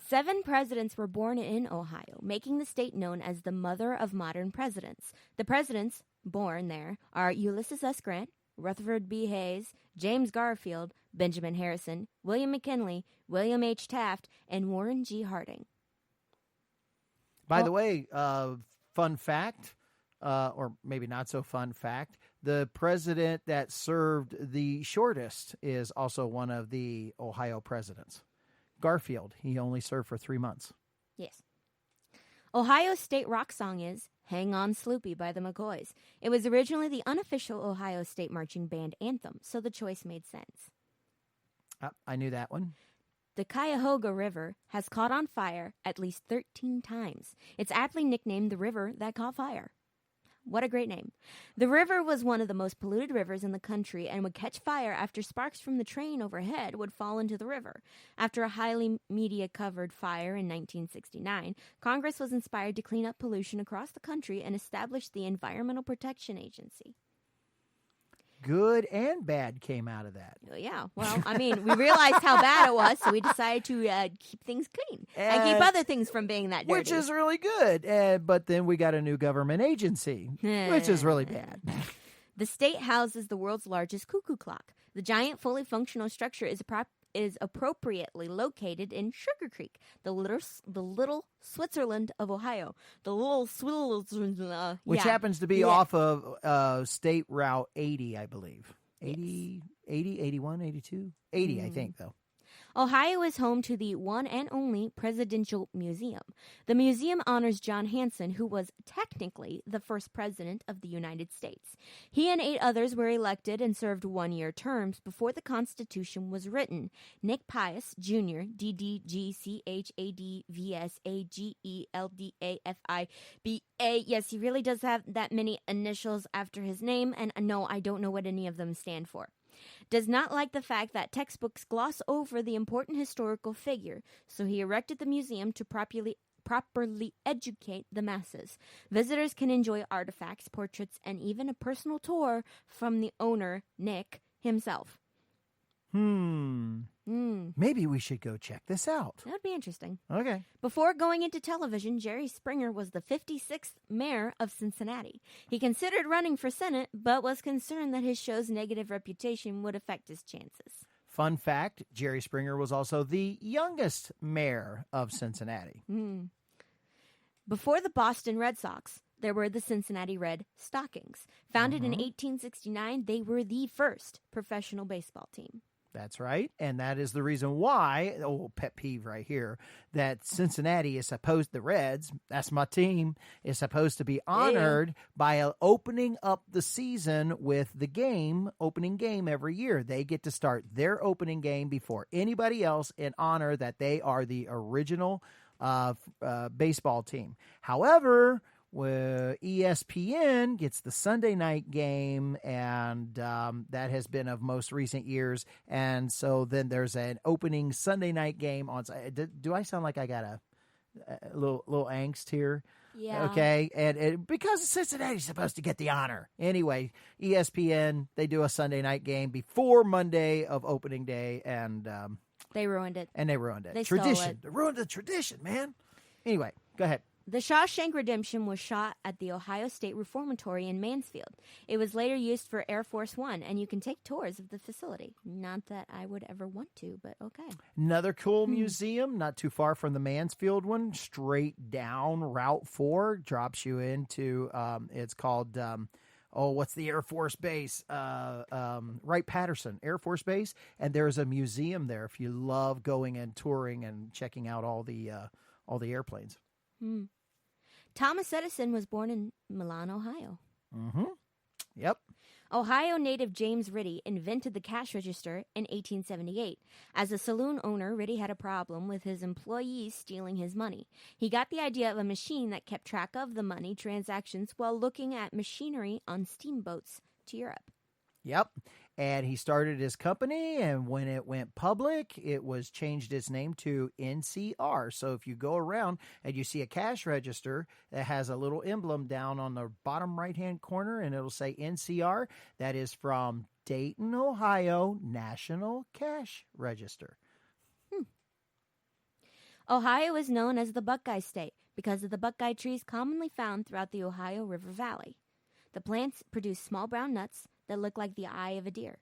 7 presidents were born in Ohio, making the state known as the mother of modern presidents. The presidents born there are Ulysses S. Grant, Rutherford B. Hayes, James Garfield, Benjamin Harrison, William McKinley, William H. Taft, and Warren G. Harding.
By the way, fun fact, or maybe not so fun fact, the president that served the shortest is also one of the Ohio presidents. Garfield, he only served for 3 months.
Yes. Ohio's state rock song is Hang On Sloopy by the McCoys. It was originally the unofficial Ohio State Marching Band anthem, so the choice made sense.
I knew that one.
The Cuyahoga River has caught on fire at least 13 times. It's aptly nicknamed the river that caught fire. What a great name. The river was one of the most polluted rivers in the country and would catch fire after sparks from the train overhead would fall into the river. After a highly media-covered fire in 1969, Congress was inspired to clean up pollution across the country and establish the Environmental Protection Agency.
Good and bad came out of that.
Yeah, well, I mean, we realized how bad it was, so we decided to keep things clean and keep other things from being that dirty.
Which is really good. But then we got a new government agency, which is really bad.
The state houses the world's largest cuckoo clock. The giant, fully functional structure is appropriately located in Sugar Creek, the little Switzerland of Ohio. The little Switzerland,
which happens to be off of State Route 80, I believe. 80, 81, 82? 80, I think, though.
Ohio is home to the one and only Presidential Museum. The museum honors John Hanson, who was technically the first president of the United States. He and 8 others were elected and served 1-year terms before the Constitution was written. Nick Pius, Jr., DDGCHADVSAGELDAFIBA. Yes, he really does have that many initials after his name, and no, I don't know what any of them stand for. Does not like the fact that textbooks gloss over the important historical figure, so he erected the museum to properly educate the masses. Visitors can enjoy artifacts, portraits, and even a personal tour from the owner, Nick, himself.
Maybe we should go check this out.
That would be interesting.
Okay.
Before going into television, Jerry Springer was the 56th mayor of Cincinnati. He considered running for Senate, but was concerned that his show's negative reputation would affect his chances.
Fun fact, Jerry Springer was also the youngest mayor of Cincinnati.
Before the Boston Red Sox, there were the Cincinnati Red Stockings. Founded in 1869, they were the first professional baseball team.
That's right. And that is the reason why, pet peeve right here, that Cincinnati is supposed, the Reds, that's my team, is supposed to be honored by opening up the season with the opening game every year. They get to start their opening game before anybody else in honor that they are the original baseball team. However, ESPN gets the Sunday night game, and that has been of most recent years. And so then there's an opening Sunday night game on. Do I sound like I got a little angst here?
Yeah.
Okay. And because Cincinnati's supposed to get the honor. Anyway, ESPN, they do a Sunday night game before Monday of opening day, and
they ruined it.
And they ruined it.
They
tradition.
stole it.
They ruined the tradition, man. Anyway, go ahead.
The Shawshank Redemption was shot at the Ohio State Reformatory in Mansfield. It was later used for Air Force One, and you can take tours of the facility. Not that I would ever want to, but okay.
Another cool museum, not too far from the Mansfield one, straight down Route 4, drops you into, it's called, what's the Air Force Base? Wright-Patterson Air Force Base, and there's a museum there if you love going and touring and checking out all the airplanes.
Thomas Edison was born in Milan, Ohio.
Yep.
Ohio native James Ritty invented the cash register in 1878. As a saloon owner, Ritty had a problem with his employees stealing his money. He got the idea of a machine that kept track of the money transactions while looking at machinery on steamboats to Europe.
Yep. And he started his company, and when it went public, it was changed its name to NCR. So if you go around and you see a cash register that has a little emblem down on the bottom right-hand corner, and it'll say NCR, that is from Dayton, Ohio National Cash Register.
Ohio is known as the Buckeye State because of the buckeye trees commonly found throughout the Ohio River Valley. The plants produce small brown nuts that look like the eye of a deer.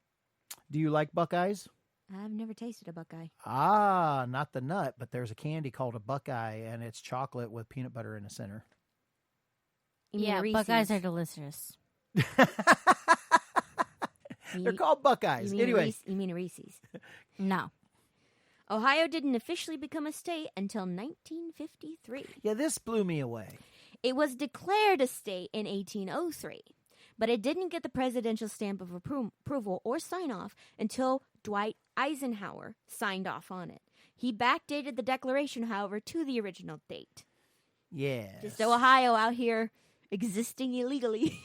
Do you like Buckeyes?
I've never tasted a buckeye.
Ah, not the nut, but there's a candy called a Buckeye, and it's chocolate with peanut butter in the center.
You mean
Yeah,
Reese's?
Buckeyes are delicious.
They're called Buckeyes. Anyway.
You mean Reese's?
No.
Ohio didn't officially become a state until 1953.
Yeah, this blew me away.
It was declared a state in 1803, but it didn't get the presidential stamp of approval or sign-off until Dwight Eisenhower signed off on it. He backdated the declaration, however, to the original date.
Yes.
Just Ohio out here existing illegally.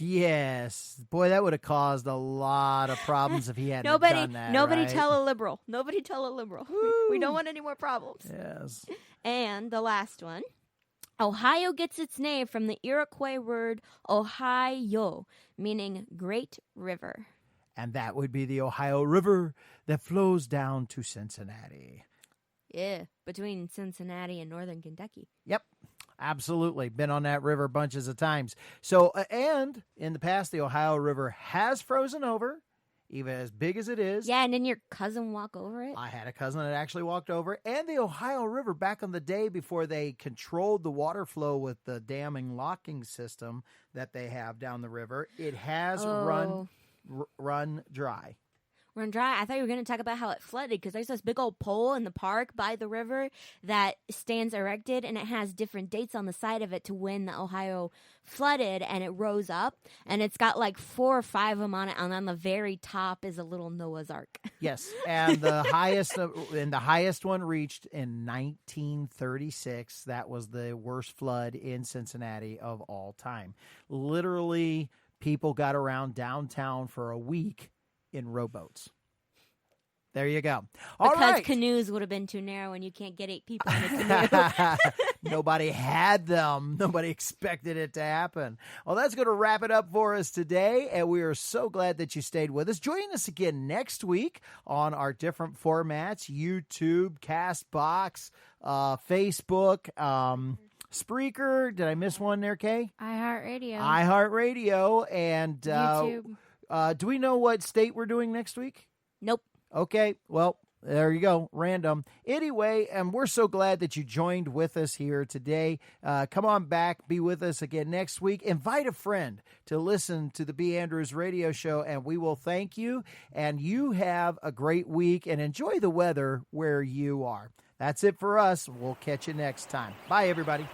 Yes. Boy, that would have caused a lot of problems if he hadn't done that.
Nobody
right?
tell a liberal. Nobody tell a liberal. We don't want any more problems.
Yes.
And the last one. Ohio gets its name from the Iroquois word Ohio, meaning great river.
And that would be the Ohio River that flows down to Cincinnati.
Yeah, between Cincinnati and northern Kentucky.
Yep. Absolutely. Been on that river bunches of times. So, and in the past, the Ohio River has frozen over, even as big as it is.
Yeah, and then your cousin walk over it.
I had a cousin that actually walked over. And the Ohio River, back on the day before they controlled the water flow with the damming locking system that they have down the river, it has run dry.
Run dry. I thought you were going to talk about how it flooded because there's this big old pole in the park by the river that stands erected and it has different dates on the side of it to when the Ohio flooded and it rose up and it's got like 4 or 5 of them on it and on the very top is a little Noah's Ark.
Yes, and the highest one reached in 1936. That was the worst flood in Cincinnati of all time. Literally, people got around downtown for a week in rowboats. There you go. All
because
right.
canoes would have been too narrow and you can't get 8 people in a canoe.
Nobody had them. Nobody expected it to happen. Well, that's going to wrap it up for us today, and we are so glad that you stayed with us. Join us again next week on our different formats, YouTube, CastBox, Facebook, Spreaker. Did I miss one there, Kay?
iHeartRadio.
iHeartRadio. And
YouTube.
do we know what state we're doing next week?
Nope.
Okay, well, there you go. Random. Anyway, and we're so glad that you joined with us here today. Come on back. Be with us again next week. Invite a friend to listen to the B.Andrews Radio Show, and we will thank you. And you have a great week, and enjoy the weather where you are. That's it for us. We'll catch you next time. Bye, everybody.